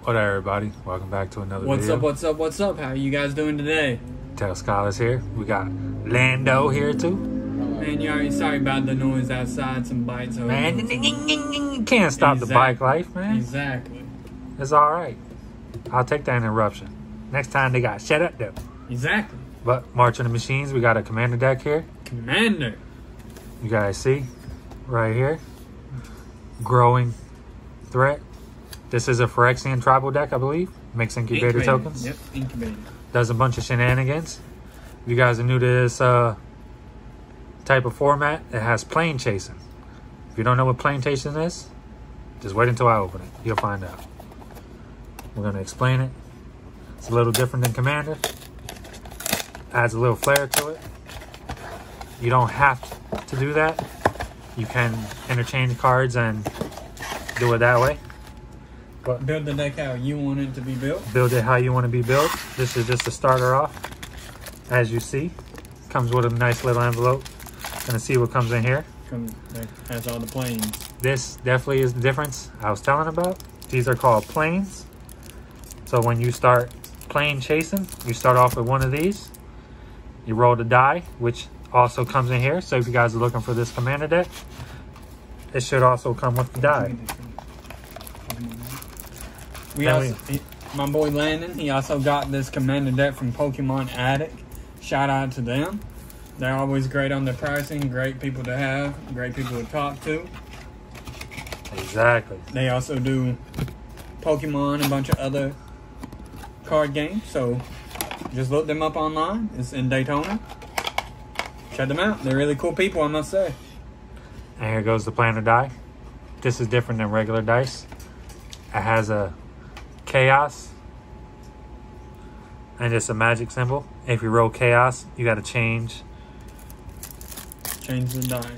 What up, everybody? Welcome back to another video. What's up? How are you guys doing today? Tell Skylar's here. We got Lando here too. Man, you already sorry about the noise outside, some bites over. Man, you can't stop the bike life, man. Exactly. It's alright. I'll take that interruption. Next time they got shut up though. Exactly. But marching the machines, we got a commander deck here. Commander. You guys see right here. Growing threat. This is a Phyrexian tribal deck, I believe. Makes incubator tokens. Yep, incubator. Does a bunch of shenanigans. If you guys are new to this type of format, it has plane chasing. If you don't know what plane chasing is, just wait until I open it. You'll find out. We're going to explain it. It's a little different than Commander. Adds a little flair to it. You don't have to do that. You can interchange cards and do it that way. But build the deck how you want it to be built. Build it how you want to be built. This is just a starter off. As you see, comes with a nice little envelope. Gonna see what comes in here. That has all the planes. This definitely is the difference I was telling about. These are called planes. So when you start plane chasing, you start off with one of these. You roll the die, which also comes in here. So if you guys are looking for this commander deck, it should also come with the die. My boy Landon, he also got this commander deck from Pokemon Addict. Shout out to them. They're always great on their pricing, great people to have, great people to talk to. Exactly. They also do Pokemon, a bunch of other card games. So just look them up online. It's in Daytona. Check them out. They're really cool people, I must say. And here goes the planner die. This is different than regular dice. It has a chaos and it's a magic symbol. If you roll chaos, you got to change the die,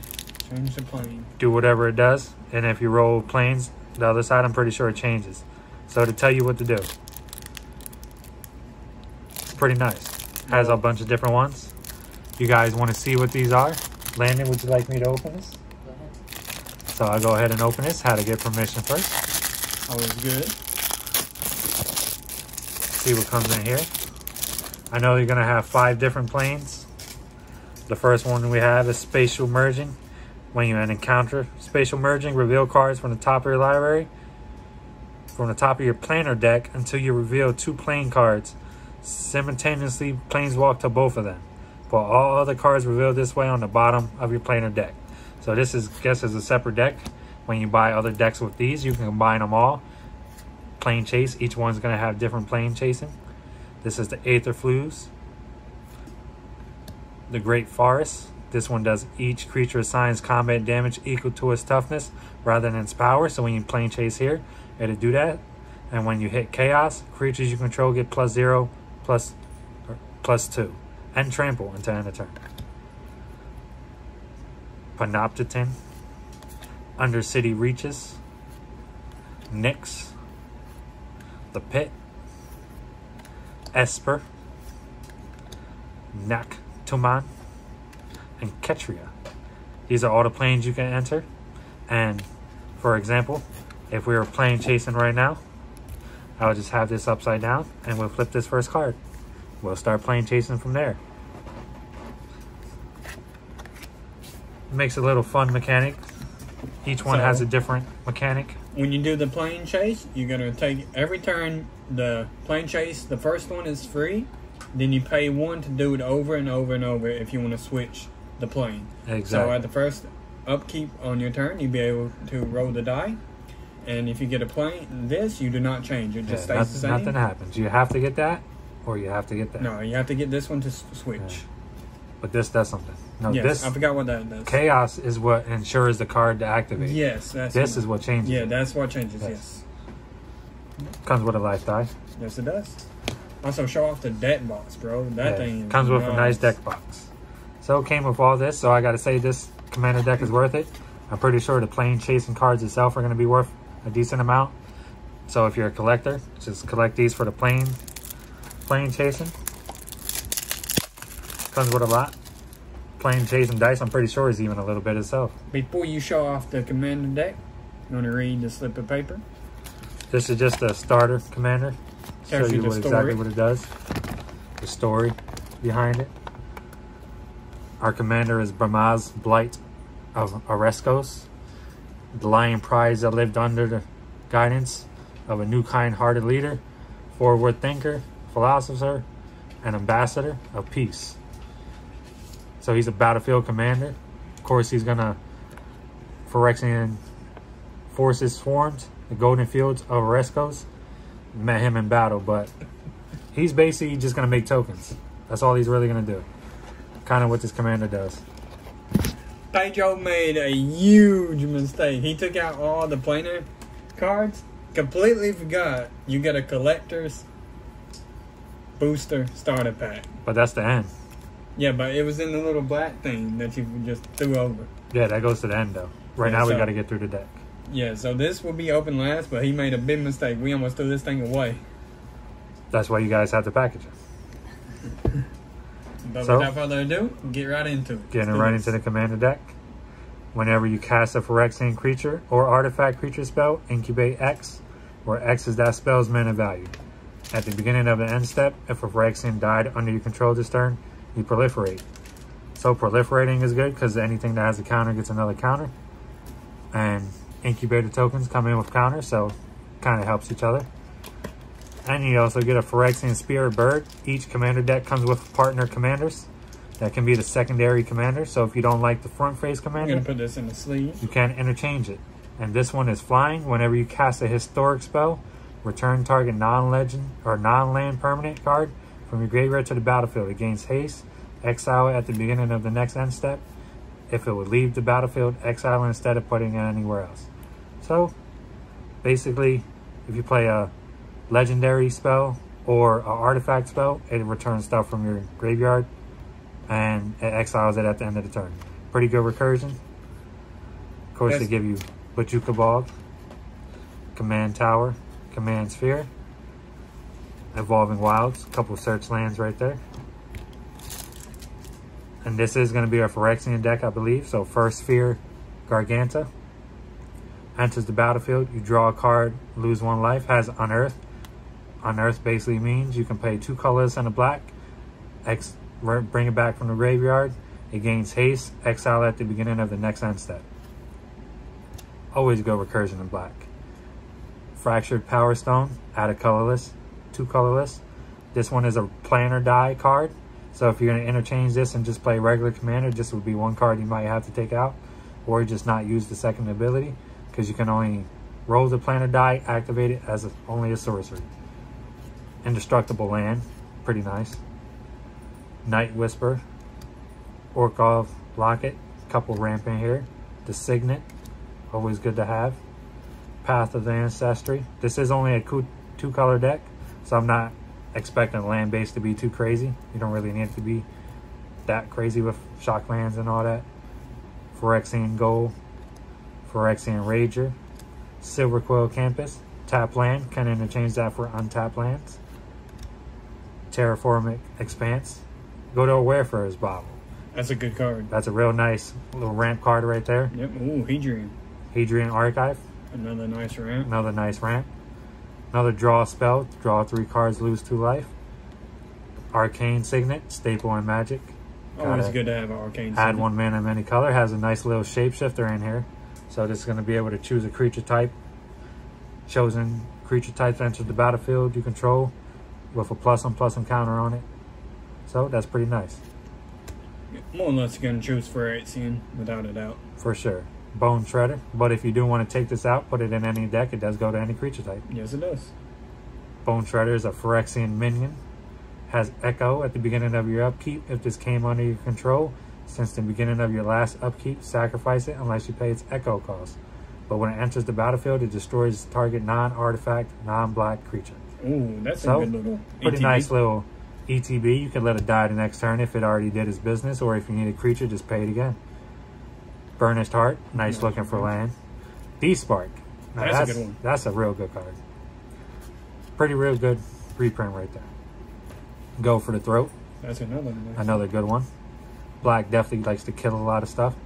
change the plane, do whatever it does. And if you roll planes, the other side, I'm pretty sure it changes. So to tell you what to do, it's pretty nice. Has a bunch of different ones. You guys want to see what these are? Landon, would you like me to open this? Go ahead. So I'll go ahead and open this. How to get permission first. Always good. See what comes in here. I know you're gonna have 5 different planes. The first one we have is spatial merging. When you encounter spatial merging, reveal cards from the top of your library, from the top of your planar deck until you reveal 2 plane cards. Simultaneously planeswalk to both of them. Put all other cards revealed this way on the bottom of your planar deck. So this is, guess, is a separate deck. When you buy other decks with these, you can combine them all. Plane chase, each one's going to have different plane chasing. This is the Aetherflux. The Great Forest. This one does each creature assigns combat damage equal to its toughness rather than its power. So when you plane chase here, it'll do that. And when you hit chaos, creatures you control get +0, +2. And trample until end of turn. Panopticon. Undercity Reaches. Nyx. The Pit, Esper, Naktuman, and Ketria. These are all the planes you can enter. And for example, if we were plane chasing right now, I would just have this upside down and we'll flip this first card. We'll start plane chasing from there. It makes a little fun mechanic. Each one has a different mechanic. When you do the plane chase, you're going to take every turn the plane chase. The first one is free. Then you pay 1 to do it over and over and over if you want to switch the plane. Exactly. So at the first upkeep on your turn, you'll be able to roll the die. And if you get a plane, you do not change. It just stays the same. Nothing happens. You have to get that or you have to get that. No, you have to get this one to switch. Yeah. But this does something. No, yes, this, I forgot what that does. Chaos is what ensures the card to activate. Yes, this is what changes. Yeah, that's what changes. Yes. Comes with a life die. Yes, it does. Also, show off the deck box, bro. That thing comes with a nice deck box. So it came with all this. So I got to say, this commander deck is worth it. I'm pretty sure the plane chasing cards itself are going to be worth a decent amount. So if you're a collector, just collect these for the plane chasing. Comes with a lot. Plane chasing dice, I'm pretty sure is even a little bit itself. Before you show off the commander deck, you want to read the slip of paper? This is just a starter commander. Show Tells you the what exactly what it does. The story behind it. Our commander is Bramaz Blight of Oreskos, the lion prize that lived under the guidance of a new kind-hearted leader, forward thinker, philosopher, and ambassador of peace. So he's a battlefield commander. Of course, he's gonna Phyrexian forces formed, the golden fields of Oreskos. Met him in battle, but he's basically just gonna make tokens. That's all he's really gonna do. Kind of what this commander does. Pedro made a huge mistake. He took out all the planar cards, completely forgot you get a collector's booster starter pack. But that's the end. Yeah, but it was in the little black thing that you just threw over. Yeah, that goes to the end though. Right now we got to get through the deck. Yeah, so this will be open last, but he made a big mistake. We almost threw this thing away. That's why you guys have to package it. But so, without further ado, get right into it. Getting right into the commander deck. Whenever you cast a Phyrexian creature or artifact creature spell, incubate X, where X is that spell's mana value. At the beginning of the end step, if a Phyrexian died under your control this turn, you proliferate. So proliferating is good because anything that has a counter gets another counter. And incubator tokens come in with counters, so kind of helps each other. And you also get a Phyrexian Spirit Bird. Each commander deck comes with partner commanders. That can be the secondary commander. So if you don't like the front face commander, I'm going to put this in the sleeve. You can interchange it. And this one is flying. Whenever you cast a historic spell, return target non-legend or non-land permanent card from your graveyard to the battlefield. It gains haste. Exile it at the beginning of the next end step. If it would leave the battlefield, exile it instead of putting it anywhere else. So basically, if you play a legendary spell or an artifact spell, it returns stuff from your graveyard and it exiles it at the end of the turn. Pretty good recursion. Of course, they give you Bajuka Bog, Command Tower, Command Sphere, Evolving Wilds, a couple search lands right there. And this is going to be a Phyrexian deck, I believe. So first Sphere, Garganta. Enters the battlefield, you draw a card, lose 1 life, has Unearth. Unearth basically means you can pay 2 colors and a black, bring it back from the graveyard. It gains haste, exile at the beginning of the next end step. Always go recursion in black. Fractured Power Stone, add a colorless, 2 colorless. This one is a planar die card. So if you're going to interchange this and just play regular commander, this would be 1 card you might have to take out. Or just not use the second ability. Because you can only roll the planar die, activate it as only a sorcery. Indestructible land, pretty nice. Night Whisper, Orkov Locket, couple ramp in here. The Signet, always good to have. Path of the Ancestry. This is only a 2-color deck, so I'm not expecting land base to be too crazy. You don't really need it to be that crazy with shock lands and all that. Phyrexian Gold, Phyrexian Rager, Silver Quill Campus, tap land, can interchange that for untapped lands. Terraformic Expanse, go to a Wayfarer's Bauble. That's a good card. That's a real nice little ramp card right there. Yep, ooh, Hedrian. Hedrian Archive. Another nice ramp. Another nice ramp. Another draw spell, draw 3 cards, lose 2 life. Arcane Signet, staple in Magic. Always good to have an Arcane Signet. Add 1 mana of any color, has a nice little shapeshifter in here. So this is going to be able to choose a creature type. Chosen creature types enter the battlefield you control with a +1/+1 counter on it. So that's pretty nice. More or less you're going to choose Phyrexian, without a doubt. For sure. Bone Shredder. But if you do want to take this out, put it in any deck, it does go to any creature type. Yes, it does. Bone Shredder is a Phyrexian minion. Has Echo at the beginning of your upkeep. If this came under your control, since the beginning of your last upkeep, sacrifice it unless you pay its Echo cost. But when it enters the battlefield, it destroys target non-artifact, non-black creature. Ooh, that's so, a good little pretty ETB. nice little ETB. You can let it die the next turn if it already did its business, or if you need a creature, just pay it again. Burnished Heart, nice looking for land. D-Spark. That's a good one. That's a real good card. Pretty real good reprint right there. Go for the Throat. That's another nice. Another good one. Black definitely likes to kill a lot of stuff.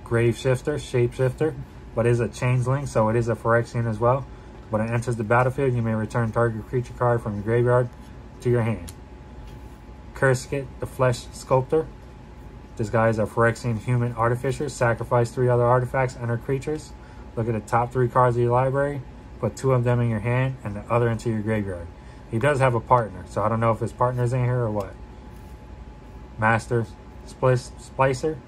Grave Shifter, Shapeshifter, but is a changeling, so it is a Phyrexian as well. When it enters the battlefield, you may return target creature card from your graveyard to your hand. Kurskit, the Flesh Sculptor. This guy is a Phyrexian human artificer. Sacrifice 3 other artifacts, enter creatures. Look at the top 3 cards of your library. Put 2 of them in your hand and the other into your graveyard. He does have a partner, so I don't know if his partner's in here or what. Master Splicer.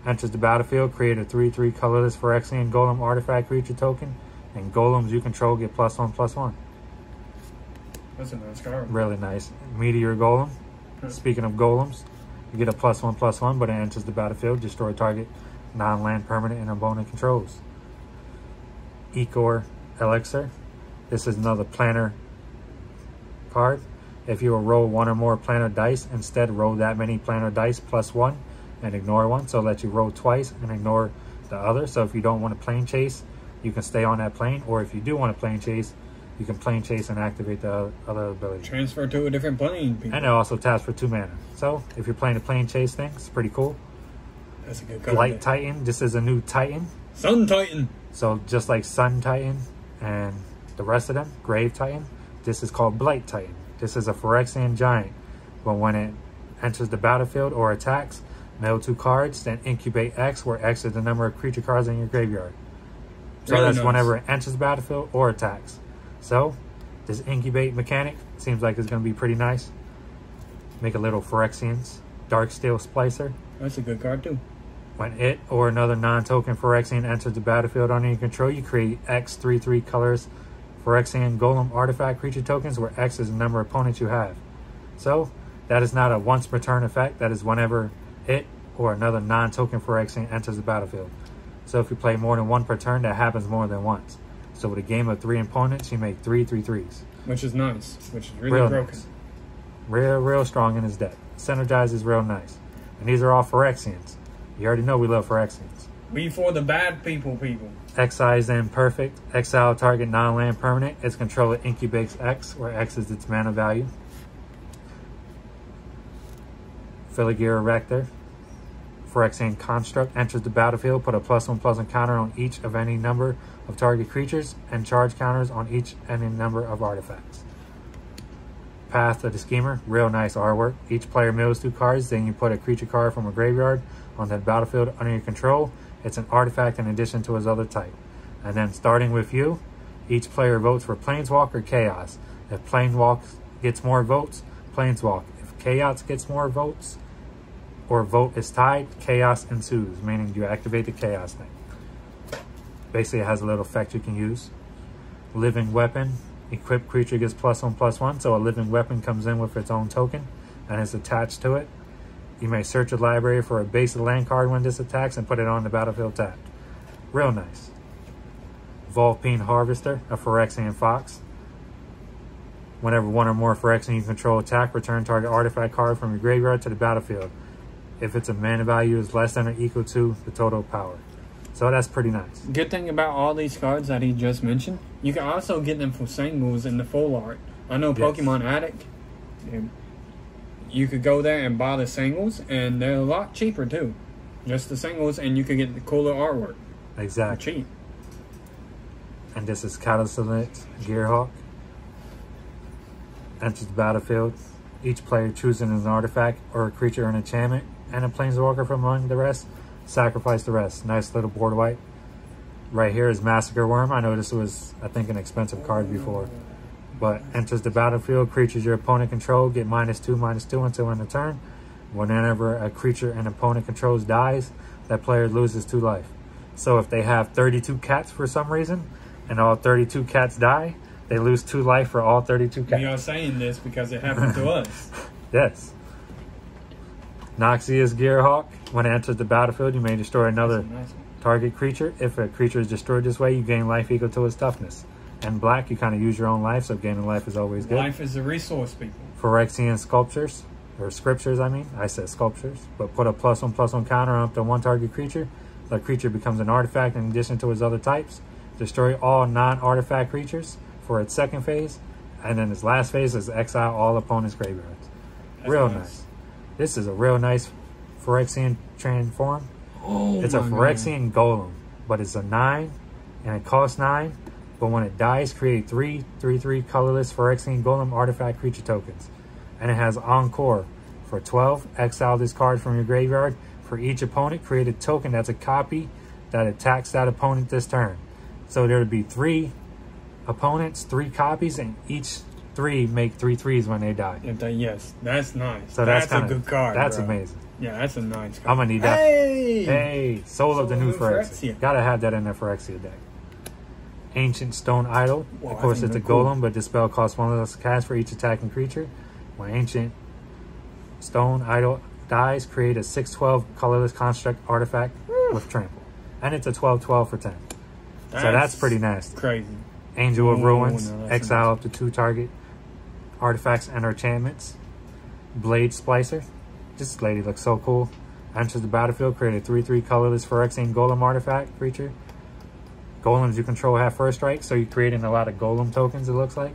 Enters the battlefield, create a 3/3 colorless Phyrexian Golem artifact creature token, and golems you control get +1/+1. That's a nice card. Really nice. Meteor Golem. Speaking of golems, you get a +1/+1, but it enters the battlefield. Destroy target non-land permanent and opponent controls. Ecor Elixir. This is another planar card. If you will roll 1 or more planar dice, instead roll that many planar dice +1 and ignore 1. So let you roll twice and ignore the other. So if you don't want to plane chase, you can stay on that plane. Or if you do want to plane chase, you can plane chase and activate the other ability. Transfer to a different plane, people. And it also taps for 2 mana. So if you're playing a plane chase thing, it's pretty cool. That's a good card. Light Titan. This is a new Titan. Sun Titan. So just like Sun Titan and the rest of them, Grave Titan, this is called Blight Titan. This is a Phyrexian giant. But when it enters the battlefield or attacks, mill 2 cards, then incubate X, where X is the number of creature cards in your graveyard. So Really that's nice. whenever it enters the battlefield or attacks. So this incubate mechanic seems like it's going to be pretty nice. Make a little Phyrexians. Darksteel Splicer. That's a good card too. When it or another non-token Phyrexian enters the battlefield under your control, you create X 3/3 colors Phyrexian Golem artifact creature tokens, where X is the number of opponents you have. So that is not a once per turn effect. That is whenever it or another non-token Phyrexian enters the battlefield. So if you play more than 1 per turn, that happens more than once. So with a game of 3 opponents, you make 3 3/3s. Which is nice. Which is really Real broken. nice. Real strong in his deck. Synergize is real nice. And these are all Phyrexians. You already know we love Phyrexians. We for the bad people. Excise Imperfect. Exile target non-land permanent. Its controller incubates X, where X is its mana value. Filigira Rector. Phyrexian Construct. Enters the battlefield. Put a +1/+1 counter on each of any number of target creatures and charge counters on each any number of artifacts. Path of the Schemer. Real nice artwork. Each player mills 2 cards. Then you put a creature card from a graveyard on that battlefield under your control. It's an artifact in addition to his other type. And then starting with you, each player votes for Planeswalk or Chaos. If Planeswalk gets more votes, Planeswalk. If Chaos gets more votes, or vote is tied, Chaos ensues, meaning you activate the Chaos thing. Basically, it has a little effect you can use. Living Weapon. Equipped creature gets +1/+1, so a living weapon comes in with its own token and is attached to it. You may search a library for a base land card when this attacks and put it on the battlefield tapped. Real nice. Vulpine Harvester, a Phyrexian fox. Whenever 1 or more Phyrexian you control attack, return target artifact card from your graveyard to the battlefield. If its mana value is less than or equal to the total power. So that's pretty nice. Good thing about all these cards that he just mentioned, you can also get them for singles in the full art. I know Pokemon Addict, you could go there and buy the singles, and they're a lot cheaper too. Just the singles, and you could get the cooler artwork. Exactly. Cheap. And this is Catalyst Gearhawk. Enters the battlefield. Each player chooses an artifact or a creature or an enchantment, and a planeswalker from among the rest. Sacrifice the rest. Nice little board wipe. Right here is Massacre Worm. I know this was, I think, an expensive card before. But enters the battlefield. Creatures your opponent control get -2/-2 until end of turn. Whenever a creature an opponent controls dies, that player loses 2 life. So if they have 32 cats for some reason, and all 32 cats die, they lose 2 life for all 32 cats. We are saying this because it happened to us. Yes. Noxious Gearhawk. When it enters the battlefield, you may destroy another target creature. If a creature is destroyed this way, you gain life equal to its toughness. And black, you kind of use your own life, so gaining life is always good. Life is a resource, people. Phyrexian Sculptures, or Scriptures, I mean. I said Sculptures. But put a +1/+1 counter on up to 1 target creature. The creature becomes an artifact in addition to its other types. Destroy all non-artifact creatures for its second phase. And then its last phase is exile all opponents' graveyards. That's real nice. This is a real nice Phyrexian transform. Oh, it's a Phyrexian Golem, but it's a 9, and it costs 9, But when it dies, create 3/3/3 colorless Phyrexian Golem artifact creature tokens. And it has Encore. For 12, exile this card from your graveyard. For each opponent, create a token that's a copy that attacks that opponent this turn. So there would be 3 opponents, 3 copies, and each 3 make 3/3s when they die. Yes, that's nice. So that's a good card. That's bro. amazing. Yeah, that's a nice card. I'm gonna need that. Hey, Soul of the new Phyrexia. Phyrexia. Gotta have that in the Phyrexia deck. Ancient Stone Idol. Whoa, Of course, I think it's a they're cool. golem, but this spell costs 1 less to cast for each attacking creature. When Ancient Stone Idol dies, create a 6/12 colorless construct artifact with trample. And it's a 12/12 for 10. So that's pretty nasty. Crazy. Angel of Ruins. No, that's Exile up to 2 target artifacts and enchantments. Blade Splicer. This lady looks so cool. Enters the battlefield, create a 3/3 colorless Phyrexian Golem artifact creature. Golems you control have first strike, so you're creating a lot of golem tokens, it looks like.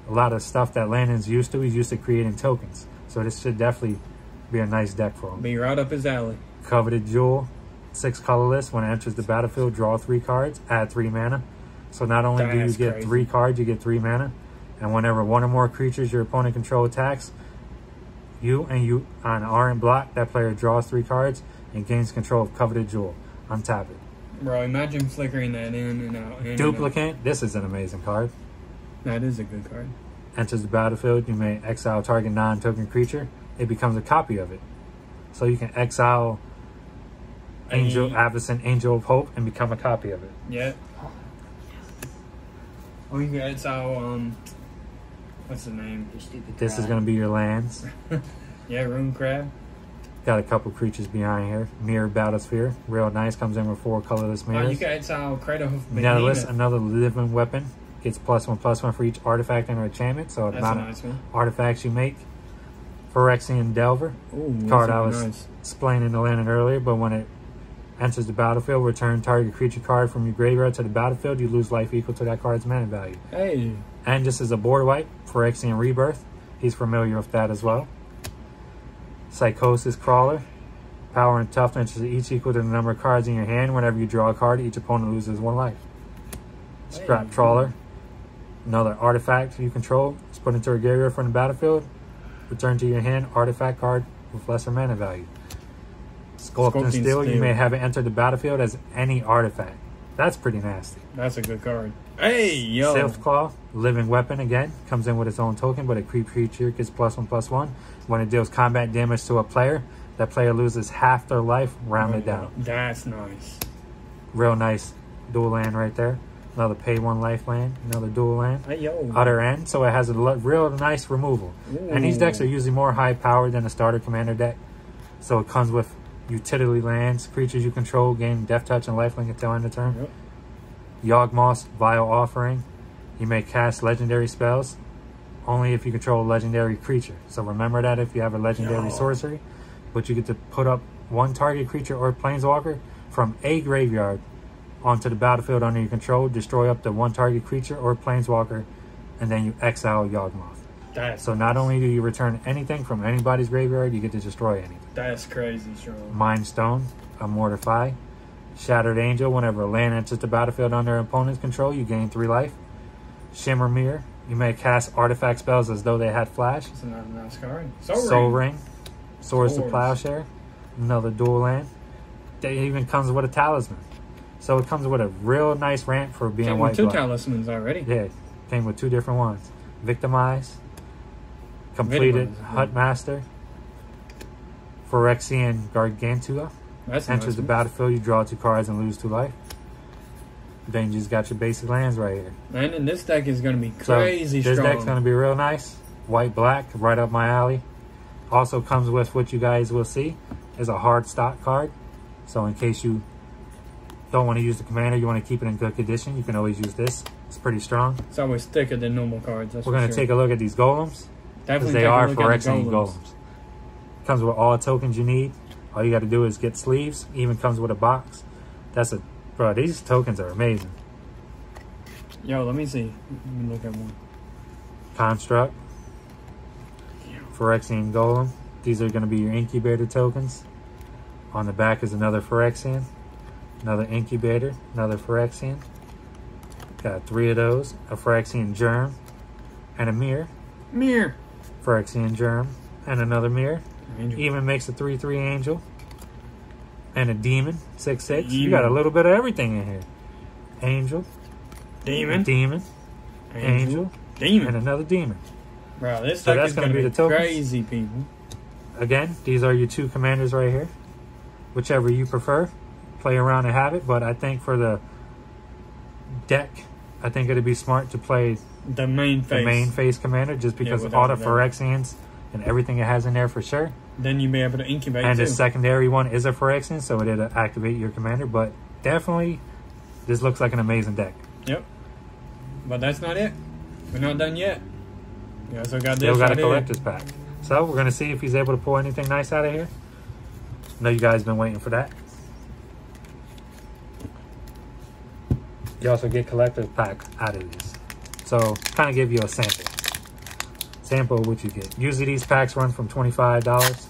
A lot of stuff that Landon's used to. He's used to creating tokens. So this should definitely be a nice deck for him. Be right up his alley. Coveted Jewel. 6 colorless. When it enters the battlefield, draw 3 cards, add 3 mana. So not only do you get 3 cards, you get 3 mana. And whenever 1 or more creatures your opponent control attacks, you on aren't blocked, that player draws 3 cards and gains control of Coveted Jewel. Untap it. Bro, imagine flickering that in and out. Duplicate. This is an amazing card. That is a good card. Enters the battlefield, you may exile target non-token creature. It becomes a copy of it. So you can exile Avacyn, Angel of Hope, and become a copy of it. Yeah. Oh, you can exile, what's the name? This is going to be your lands. Yeah, Rune Crab. Got a couple creatures behind here. Mirror Battlesphere. Real nice. Comes in with 4 colorless Oh, mirrors. you can exile Cradle of Netherless, another living weapon. Gets +1/+1 for each artifact and enchantment. So the amount of artifacts you make. Phyrexian Delver. Ooh, Card I was explaining to Landon earlier, but when it enters the battlefield, return target creature card from your graveyard to the battlefield. You lose life equal to that card's mana value. Hey. And just as a board wipe, Phyrexian Rebirth. He's familiar with that as well. Psychosis Crawler. Power and toughness is each equal to the number of cards in your hand. Whenever you draw a card, each opponent loses 1 life. Scrap Trawler. Another artifact you control is put into a graveyard from the battlefield. Return to your hand artifact card with lesser mana value. Sculpting Steel. You may have it enter the battlefield as any artifact. That's pretty nasty. That's a good card. Hey, yo. Sylph Claw. Living weapon again. Comes in with its own token, but a creature gets +1/+1. When it deals combat damage to a player, that player loses half their life, rounded down. That's nice. Real nice dual land right there. Another pay 1 life land. Another dual land. Hey, yo. Other end. So it has a real nice removal. Ooh. And these decks are usually more high powered than a starter commander deck. So it comes with utility lands, creatures you control, gain Death Touch and Lifelink until end of turn. Yep. Yawgmoth's Vile Offering. You may cast legendary spells only if you control a legendary creature. So remember that if you have a legendary sorcery, but you get to put up 1 target creature or planeswalker from a graveyard onto the battlefield under your control, destroy up to 1 target creature or planeswalker, and then you exile Yawgmoth. So not only do you return anything from anybody's graveyard, you get to destroy anything. That's crazy strong. Mind Stone, Immortify. Shattered Angel. Whenever a land enters the battlefield under an opponent's control, you gain 3 life. Shimmer Mirror. You may cast artifact spells as though they had flash. That's another nice card. Soul Ring. Swords to Plowshare. Another dual land. It even comes with a talisman. So it comes with a real nice ramp for being Came white with 2 black. talismans already. Yeah, came with 2 different ones. Victimize. Completed Hut Master. Phyrexian Gargantua. That's Enters nice the one. battlefield, you draw 2 cards and lose 2 life. Then you just got your basic lands right here. Man, and this deck is going to be crazy so this strong. deck's going to be real nice. White, black, right up my alley. Also comes with what you guys will see is a hard stock card. So in case you don't want to use the commander, you want to keep it in good condition, you can always use this. It's pretty strong. It's always thicker than normal cards. That's We're going to take a look at these golems. Because Definitely they are take a look at the Phyrexian golems. Comes with all tokens you need. All you got to do is get sleeves. Even comes with a box. Bro, these tokens are amazing. Yo, let me see. Let me look at one. Construct. Phyrexian Golem. These are going to be your incubator tokens. On the back is another Phyrexian. Another incubator. Another Phyrexian. Got 3 of those. A Phyrexian Germ and a mirror. Mirror. Phyrexian Germ and another mirror. Angel. Even makes a 3/3 angel. And a demon, 6/6. You Demon. got a little bit of everything in here. Angel. Demon. Demon. Angel. Demon. And another demon. Bro, this So deck that's is gonna going be to the be tokens. crazy, people. Again, these are your 2 commanders right here. Whichever you prefer. Play around and have it. But I think for the deck, I think it'd be smart to play The main face. the main face commander, just because of all the Phyrexians and everything it has in there for sure. Then you'll be able to incubate And too. the secondary one is a Phyrexian, so it'll activate your commander. But definitely, this looks like an amazing deck. Yep. But that's not it. We're not done yet. We also got Still this got right a here. collector's pack. So we're going to see if he's able to pull anything nice out of here. I know you guys been waiting for that. You also get collector's pack out of this. So kind of give you a sample. Sample of what you get. Usually these packs run from $25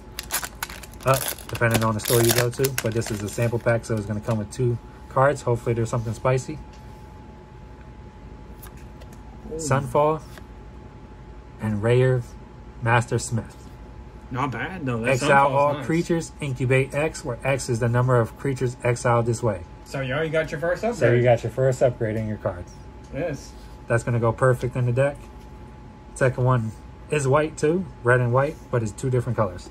up, depending on the store you go to. But this is a sample pack, so it's going to come with 2 cards. Hopefully there's something spicy. Sunfall and Rare Master Smith. Not bad though. That Exile Sunfall's all nice. creatures, incubate X, where X is the number of creatures exiled this way. So you already got your first upgrade. So you got your first upgrade in your card. Yes. That's going to go perfect in the deck. Second one is white too, red and white, but it's 2 different colors.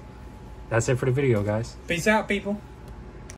That's it for the video, guys. Peace out, people.